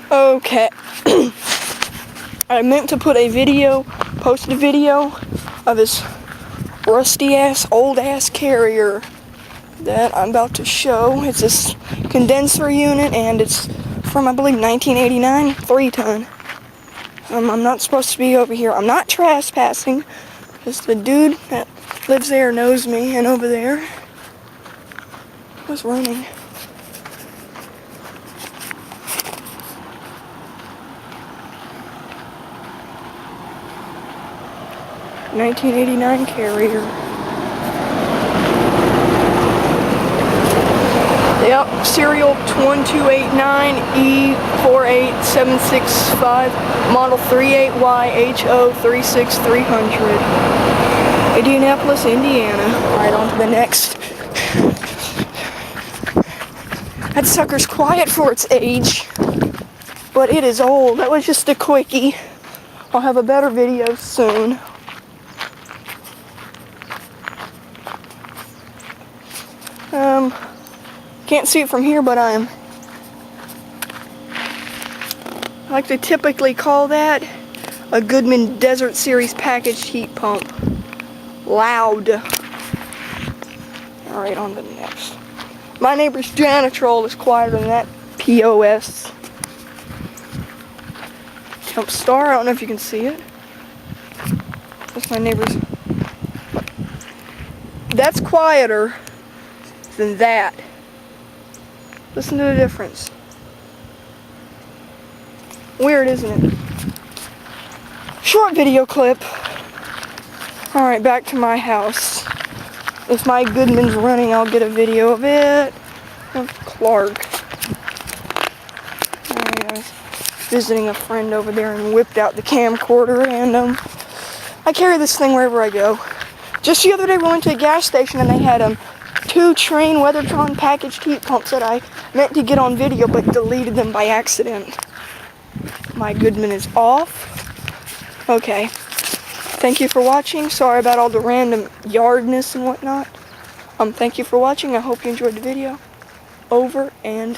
Okay. I meant to post a video of this rusty ass, old ass carrier that I'm about to show. It's this condenser unit and it's from, I believe, 1989, 3-ton. I'm not supposed to be over here. I'm not trespassing because the dude that lives there knows me, and over there was running. '89 carrier. Yep, serial 1289E48765, model 38YHO36300, Indianapolis, Indiana. Alright, on to the next. That sucker's quiet for its age, but it is old. That was just a quickie. I'll have a better video soon. Can't see it from here, but I like to typically call that a Goodman Desert Series packaged heat pump. Loud. Alright, on to the next. My neighbor's Janitrol is quieter than that POS. Jump Star, I don't know if you can see it. That's my neighbor's. That's quieter than that. Listen to the difference. Weird, isn't it? Short video clip. Alright, back to my house. If my Goodman's running, I'll get a video of it. Of Clark. Alright, I was visiting a friend over there and whipped out the camcorder, and I carry this thing wherever I go. Just the other day we went to a gas station and they had 2 Trane Weathertron packaged heat pumps that I meant to get on video but deleted them by accident. My Goodman is off. Okay. Thank you for watching. Sorry about all the random yardness and whatnot. Thank you for watching. I hope you enjoyed the video. Over and